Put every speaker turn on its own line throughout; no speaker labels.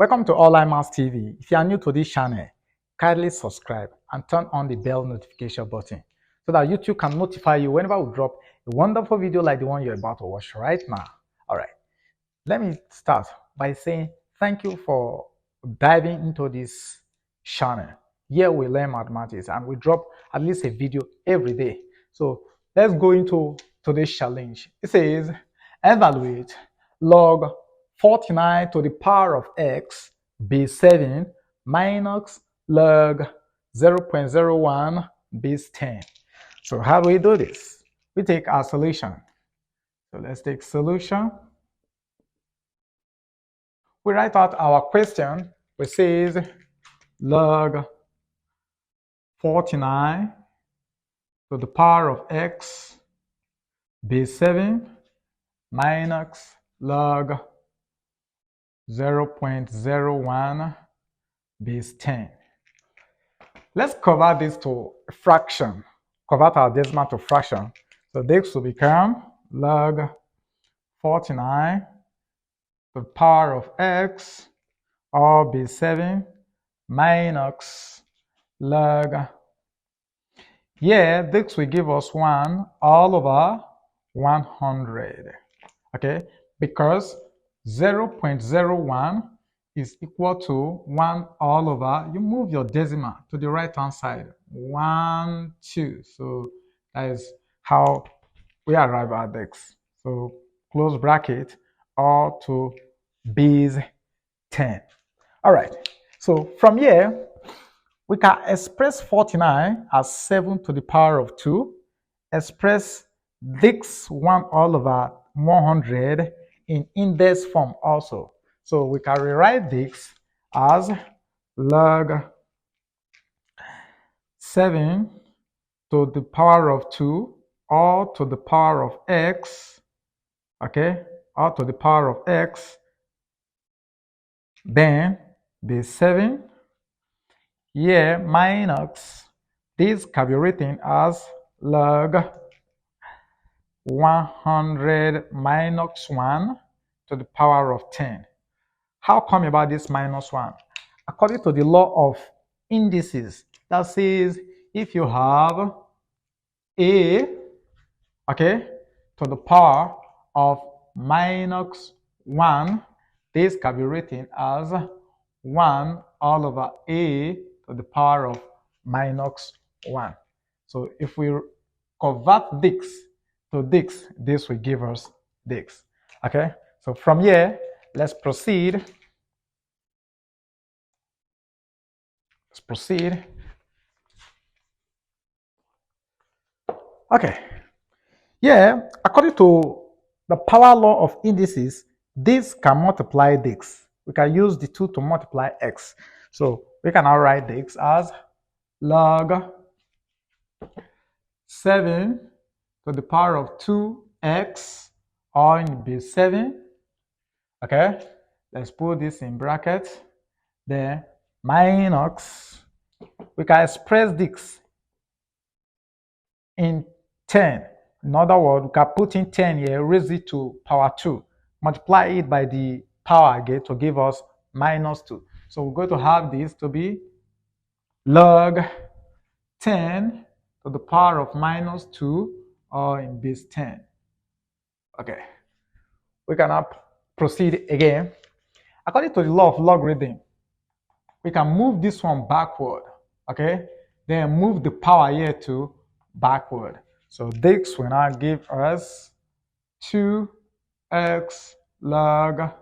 Welcome to Online Maths TV. If you are new to this channel, kindly subscribe and turn on the bell notification button so that YouTube can notify you whenever we drop a wonderful video like the one you're about to watch right now. All right, let me start by saying thank you for diving into this channel. Here we learn mathematics and we drop at least a video every day. So let's go into today's challenge. It says evaluate log 49 to the power of x base 7 minus log 0.01 base 10. So how do we do this? We take our solution. So let's take solution. We write out our question, which says log 49 to the power of x base 7 minus log 0.01 base 10. Let's convert this to a fraction. Convert our decimal to fraction. So this will become log 49 to the power of x or base 7 minus log. Yeah, this will give us 1 all over 100. Okay, because 0.01 is equal to 1 all over, you move your decimal to the right hand side, 1, 2. So that is how we arrive at x. So close bracket all to base 10. All right, so from here, we can express 49 as 7 to the power of 2, express this 1 all over 100 in index form also. So we can rewrite this as log 7 to the power of 2 or to the power of x, okay, or to the power of x, then base 7, here minus, this can be written as log 100 minus 1 to the power of 10. How come about this minus 1? According to the law of indices, that says if you have a, okay, to the power of minus 1, this can be written as 1 all over a to the power of minus 1. So if we convert this to this will give us this. Okay, so from here, let's proceed. Let's proceed. Okay, yeah, according to the power law of indices, this can multiply this. We can use the 2 to multiply x. So we can now write this as log 7 to the power of 2x or in base 7. Okay, let's put this in bracket. Then minus, we can express this in 10. In other words, we can put in 10 here, raise it to power 2, multiply it by the power again to give us minus 2. So we're going to have this to be log 10 to the power of minus 2 or in base 10. Okay, we can now proceed again. According to the law of logarithm, we can move this one backward, okay? Then move the power here to backward. So this will now give us 2x log,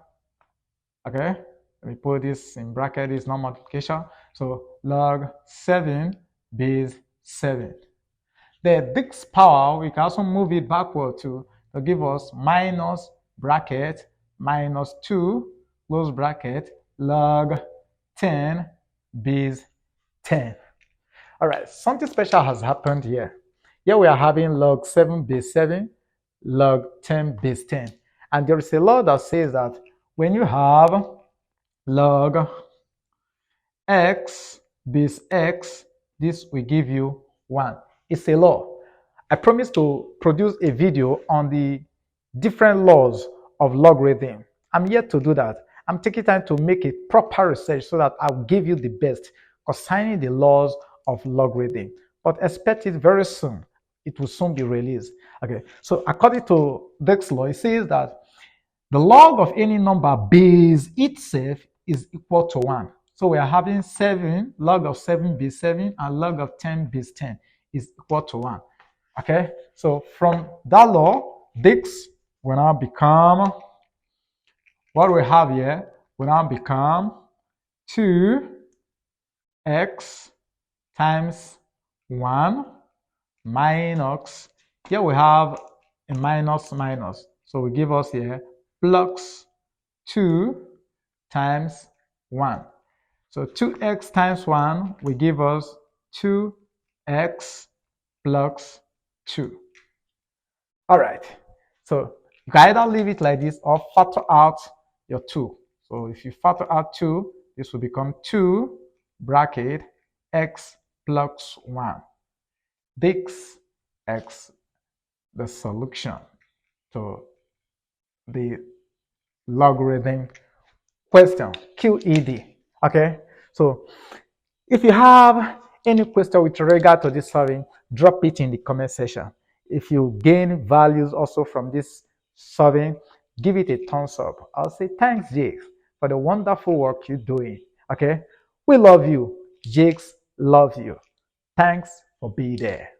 okay? Let me put this in bracket, it's not multiplication. So log 7 base 7. Then this power, we can also move it backward to give us minus bracket minus 2 close bracket log 10 base 10. All right, something special has happened here. Here we are having log 7 base 7, log 10 base 10. And there is a law that says that when you have log x base x, this will give you 1. It's a law. I promise to produce a video on the different laws of logarithm. I'm yet to do that. I'm taking time to make a proper research so that I'll give you the best concerning the laws of logarithm. But expect it very soon. It will soon be released. Okay, so according to this law, it says that the log of any number base itself is equal to 1. So we are having 7, log of 7 base 7, and log of 10 base 10 is equal to 1. Okay, so from that law, this will now become, what we have here will now become 2x times 1 minus, here we have a minus minus, so we give us here plus 2 times 1. So 2x times 1 will give us 2x plus 2. All right, so you can either leave it like this or factor out your 2. So if you factor out 2, this will become 2 bracket x plus 1. This x the solution to the logarithm question, QED. Okay, so if you have any question with regard to this solving, drop it in the comment section. If you gain values also from this solving, give it a thumbs up. I'll say thanks, Jakes, for the wonderful work you're doing. Okay, we love you. Jakes love you. Thanks for being there.